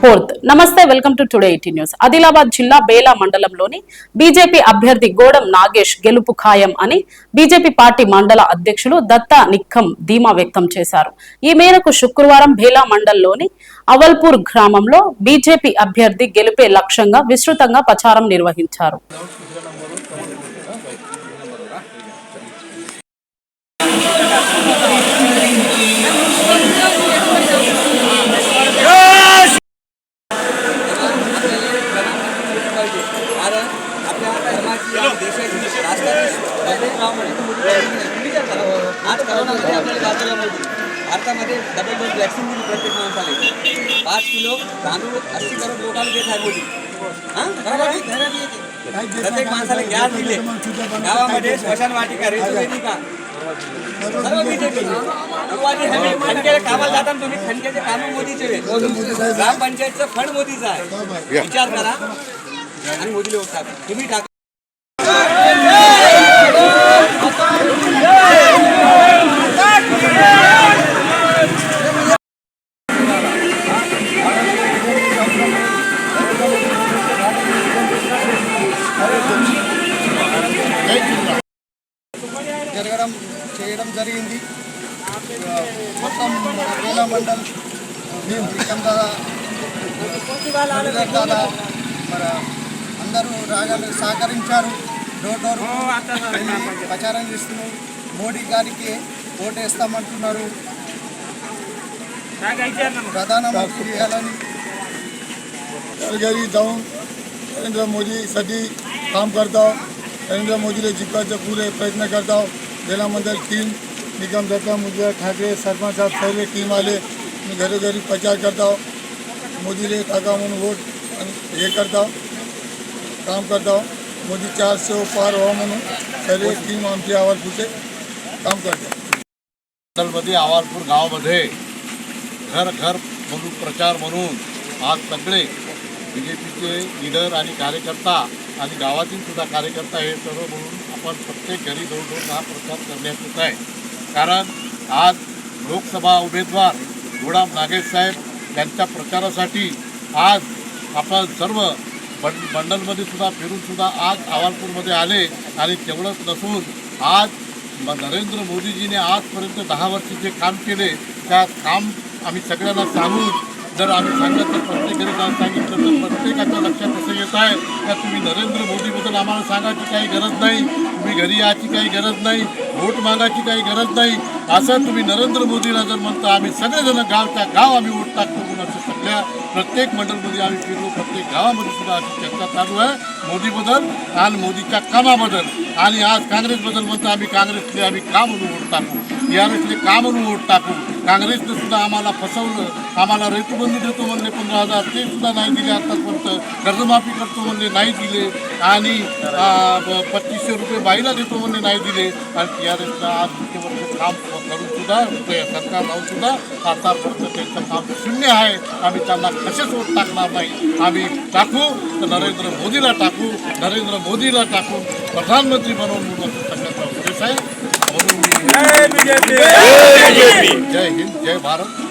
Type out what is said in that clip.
4th నమస్తే welcome to today 18 news. Adilabad జిల్లా బేలా మండలంలోని బీజేపీ అభ్యర్థి గోడం నాగేష్ గెలుపు ఖాయం అని బీజేపీ పార్టీ మండల అధ్యక్షులు దత్తా నిక్కం ధీమా వ్యక్తం చేశారు. ఈ మేరకు శుక్రవారం బేలా మండలంలోని అవల్పూర్ గ్రామంలో బీజేపీ అభ్యర్థి గెలుపే లక్ష్యంగా విస్తృతంగా ప్రచారం నిర్వహించారు. भारतामध्ये डबल डोस वॅक्सिन दिली प्रत्येक माणसाला 5 किलो तांदूळ 80 करोड लोकांना देत आहे मोदी. प्रत्येक माणसाला गॅस दिले. गावामध्ये स्मशानवाटिका रेल्वेदिका सर्व बीजेपी खणकेला कामाला जाताना तुम्ही खणकेचे कामं मोदीचे ग्रामपंचायतचं फंड मोदीचा आहे. विचार करा आणि मोदीला वोट टाका. तुम्ही टाका. జరగడం చేయడం జరిగింది. మొత్తం బేలా మండల్ దాదా మరి అందరూ రాగానే సహకరించారు. డోర్ డోర్ ప్రచారం చేస్తున్నారు. మోడీ గారికి ఓటేస్తామంటున్నారు. ప్రధానమంత్రి చేయాలని घरी जाऊन नरेंद्र मोदीसाठी काम करतो. नरेंद्र मोदीला जिंकायचे पुरे प्रयत्न करतो. बेला मंडल टीम निकम दत्ता मुजरा ठाकरे सरपंच साहेब सर्व टीम आले. मी घरोघरी प्रचार करतो. मोदीले टाका म्हणून वोट हे करतो, काम करतो. मोदी 400 पार व्हावं म्हणून सर्व टीम आमची आवालपूरचे काम करते. मंडलमध्ये आवालपूर गावामध्ये घर घर म्हणून प्रचार म्हणून आज सगळे बीजेपीचे लीडर आणि कार्यकर्ता आणि गावातील सुद्धा कार्यकर्ता हे सर्व म्हणून आपण प्रत्येक घरी जाऊन हा प्रचार करण्यात येत आहे. कारण आज लोकसभा उमेदवार गोडाम नागेश साहेब यांच्या प्रचारासाठी आज आपण सर्व मंडलमध्ये सुद्धा फिरून सुद्धा आज आवालपूरमध्ये आले. आणि तेवढंच नसून आज नरेंद्र मोदीजीने आजपर्यंत 10 वर्ष जे काम केले त्या काम आम्ही सगळ्यांना सांगून जर आम्ही सांगत तर प्रत्येक घरी जाऊन सांगितलं तर प्रत्येकाच्या लक्षात असं येत आहे का तुम्ही नरेंद्र मोदीबद्दल आम्हाला सांगायची काही गरज नाही, तुम्ही घरी यायची काही गरज नाही, वोट मागायची काही गरज नाही. असं तुम्ही नरेंद्र मोदीला जर म्हणता आम्ही सगळेजण गावच्या गाव आम्ही वोट टाकतो म्हणून असं सगळ्या प्रत्येक मंडळमध्ये आम्ही फिरलो. प्रत्येक गावामध्ये सुद्धा अशी चर्चा चालू आहे मोदीबद्दल आणि मोदीच्या कामाबद्दल. आणि आज काँग्रेसबद्दल म्हणतो आम्ही काँग्रेसले आम्ही का म्हणून वोट टाकू, TRSले का म्हणून वोट टाकू. काँग्रेसनं सुद्धा आम्हाला फसवलं. आम्हाला रेतुबंदी देतो म्हणले 15,000 ते सुद्धा नाही दिले. आतापर्यंत कर्जमाफी करतो म्हणले नाही दिले. आणि 2500 रुपये बाईला देतो म्हणले नाही दिले. आणि TRSनं आज मुख्यमंत्री काम करून सुद्धा सरकार लावून सुद्धा आतापर्यंत त्यांचं काम शून्य आहे. आम्ही त्यांना कसेच वोट टाकणार नाही. आम्ही टाकू तर नरेंद्र मोदीला टाकू. नरेंद्र मोदीला टाकून प्रधानमंत्री बनवून सगळ्यांचा उद्देश आहे. म्हणून जय हिंद, जय भारत.